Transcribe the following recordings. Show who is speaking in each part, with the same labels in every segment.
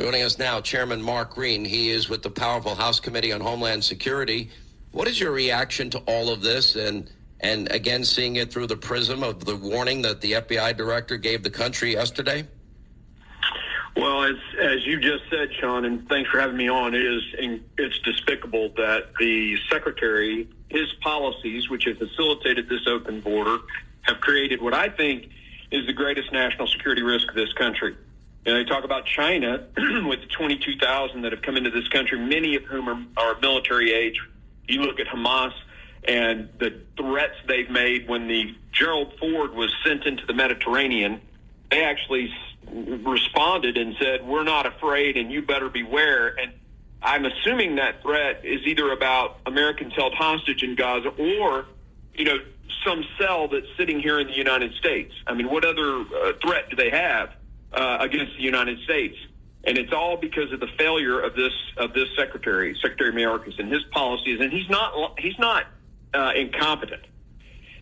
Speaker 1: Joining us now, Chairman Mark Green. He is with the powerful House Committee on Homeland Security. What is your reaction to all of this? And again, seeing it through the prism of the warning that the FBI director gave the country yesterday?
Speaker 2: Well, as you just said, Sean, and thanks for having me on, it's despicable that the secretary, his policies, which have facilitated this open border, have created what I think is the greatest national security risk of this country. And they talk about China with the 22,000 that have come into this country, many of whom are military age. You look at Hamas and the threats they've made. When the Gerald Ford was sent into the Mediterranean, they actually responded and said, "We're not afraid and you better beware." And I'm assuming that threat is either about Americans held hostage in Gaza or, some cell that's sitting here in the United States. I mean, what other threat do they have against the United States? And it's all because of the failure of this Secretary Mayorkas and his policies. And he's not incompetent.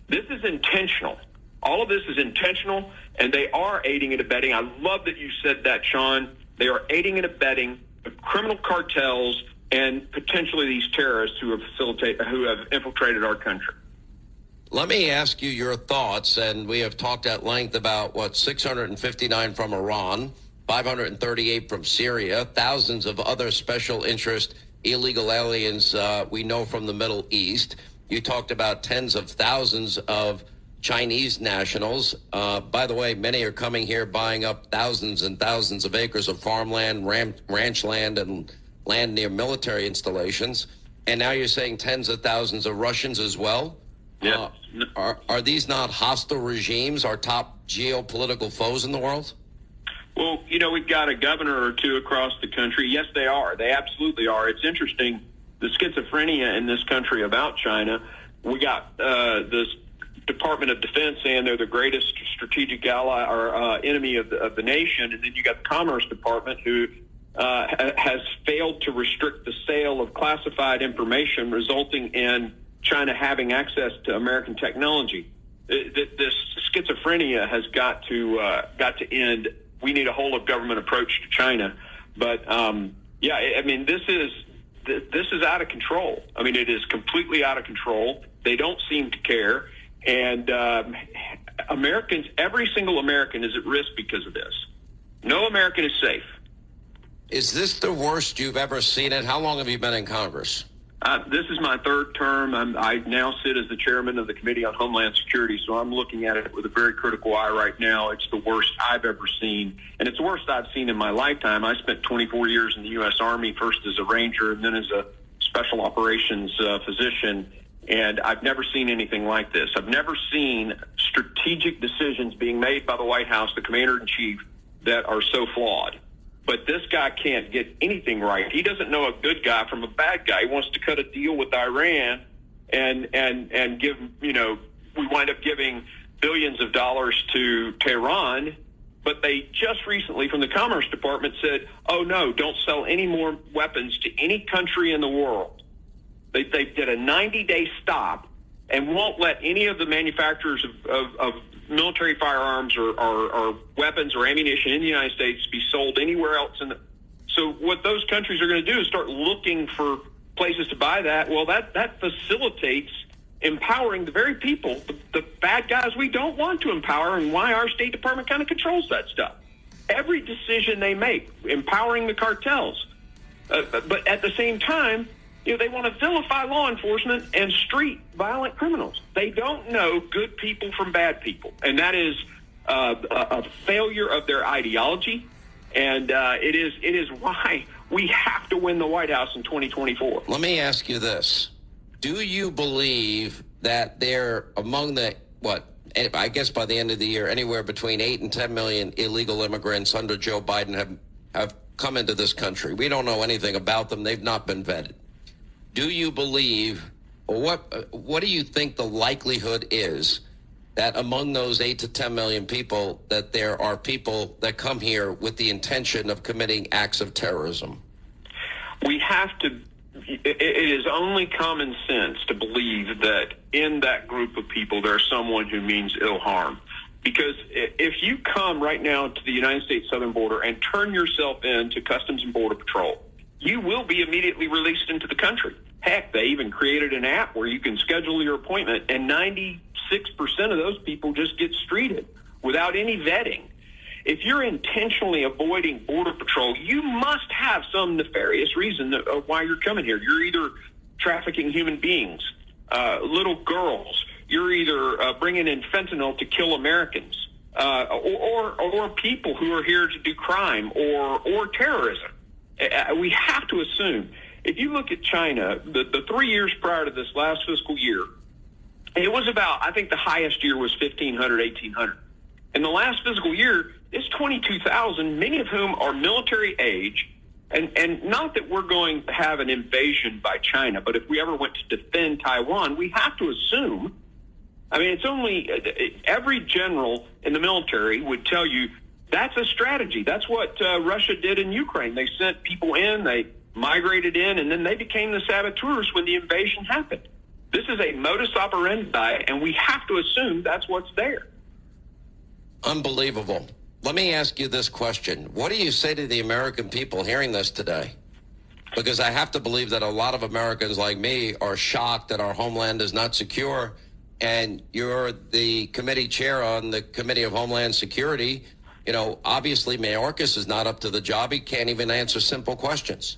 Speaker 2: This is intentional. All of this is intentional, and they are aiding and abetting. I love that you said that, Sean. They are aiding and abetting the criminal cartels and potentially these terrorists who have infiltrated our country.
Speaker 1: Let me ask you your thoughts, and we have talked at length about 659 from Iran, 538 from Syria, thousands of other special interest illegal aliens we know from the Middle East. You talked about tens of thousands of Chinese nationals. By the way, many are coming here buying up thousands and thousands of acres of farmland, ranch land, and land near military installations. And now you're saying tens of thousands of Russians as well?
Speaker 2: Yeah.
Speaker 1: Are these not hostile regimes, our top geopolitical foes in the world?
Speaker 2: Well, we've got a governor or two across the country. Yes, they are. They absolutely are. It's interesting, the schizophrenia in this country about China. We got this Department of Defense saying they're the greatest strategic ally or enemy of the nation. And then you got the Commerce Department who has failed to restrict the sale of classified information, resulting in China having access to American technology. This schizophrenia has got to end. We need a whole of government approach to China. But this is out of control. I mean, it is completely out of control. They don't seem to care, and Americans, every single American, is at risk because of this. No American is safe.
Speaker 1: Is this the worst you've ever seen it? How long have you been in Congress?
Speaker 2: This is my third term. I now sit as the chairman of the Committee on Homeland Security, so I'm looking at it with a very critical eye right now. It's the worst I've ever seen, and it's the worst I've seen in my lifetime. I spent 24 years in the U.S. Army, first as a Ranger and then as a Special Operations physician, and I've never seen anything like this. I've never seen strategic decisions being made by the White House, the Commander-in-Chief, that are so flawed. But this guy can't get anything right. He doesn't know a good guy from a bad guy. He wants to cut a deal with Iran and give, we wind up giving billions of dollars to Tehran. But they just recently from the Commerce Department said, oh, no, don't sell any more weapons to any country in the world. They did a 90-day stop and won't let any of the manufacturers of military firearms or weapons or ammunition in the United States be sold anywhere else. So what those countries are going to do is start looking for places to buy that. Well, that facilitates empowering the very people, the bad guys we don't want to empower, and why our State Department kind of controls that stuff. Every decision they make, empowering the cartels. But at the same time, they want to vilify law enforcement and street violent criminals. They don't know good people from bad people, and that is a failure of their ideology. And it is why we have to win the White House in 2024.
Speaker 1: Let me ask you this: do you believe that they're among the I guess by the end of the year, anywhere between 8 and 10 million illegal immigrants under Joe Biden have come into this country? We don't know anything about them; they've not been vetted. Do you believe, or what do you think the likelihood is that among those 8 to 10 million people, that there are people that come here with the intention of committing acts of terrorism?
Speaker 2: We have to, it is only common sense to believe that in that group of people, there's someone who means ill harm. Because if you come right now to the United States southern border and turn yourself in to Customs and Border Patrol, you will be immediately released into the country. Heck, they even created an app where you can schedule your appointment, and 96% of those people just get streeted without any vetting. If you're intentionally avoiding Border Patrol, you must have some nefarious reason of why you're coming here. You're either trafficking human beings, little girls. You're either bringing in fentanyl to kill Americans, or people who are here to do crime or terrorism. We have to assume, if you look at China, the 3 years prior to this last fiscal year, it was about, I think the highest year was 1,500, 1,800. In the last fiscal year, it's 22,000, many of whom are military age. And not that we're going to have an invasion by China, but if we ever went to defend Taiwan, we have to assume, I mean, it's only, every general in the military would tell you that's a strategy. That's what Russia did in Ukraine. They sent people in, they migrated in, and then they became the saboteurs when the invasion happened. This is a modus operandi, and we have to assume that's what's there.
Speaker 1: Unbelievable. Let me ask you this question. What do you say to the American people hearing this today? Because I have to believe that a lot of Americans like me are shocked that our homeland is not secure. And you're the committee chair on the Committee of Homeland Security. You know, obviously Mayorkas is not up to the job. He can't even answer simple questions.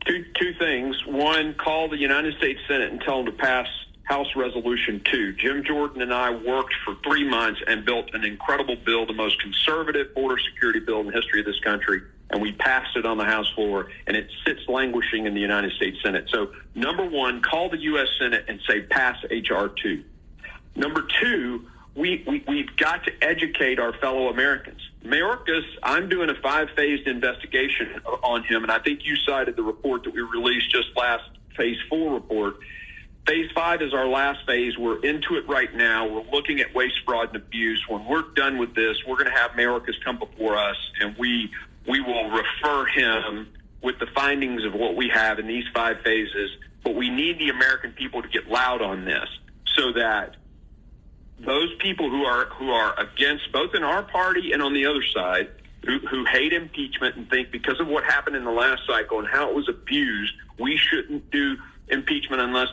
Speaker 2: Two things. One, call the United States Senate and tell them to pass House Resolution 2. Jim Jordan and I worked for 3 months and built an incredible bill, the most conservative border security bill in the history of this country, and we passed it on the House floor, and it sits languishing in the United States Senate. So, number one, call the U.S. Senate and say, pass H.R. 2. Number two, we've got to educate our fellow Americans. Mayorkas, I'm doing a 5-phased investigation on him, and I think you cited the report that we released just last, Phase 4 report. Phase 5 is our last phase. We're into it right now. We're looking at waste, fraud, and abuse. When we're done with this, we're going to have Mayorkas come before us, and we will refer him with the findings of what we have in these 5 phases. But we need the American people to get loud on this so that those people who are against, both in our party and on the other side, who hate impeachment and think because of what happened in the last cycle and how it was abused, we shouldn't do impeachment unless...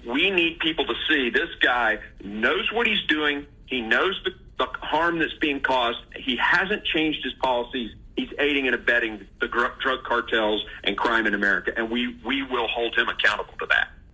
Speaker 2: We need people to see this guy knows what he's doing. He knows the harm that's being caused. He hasn't changed his policies. He's aiding and abetting the drug cartels and crime in America, and we will hold him accountable to that.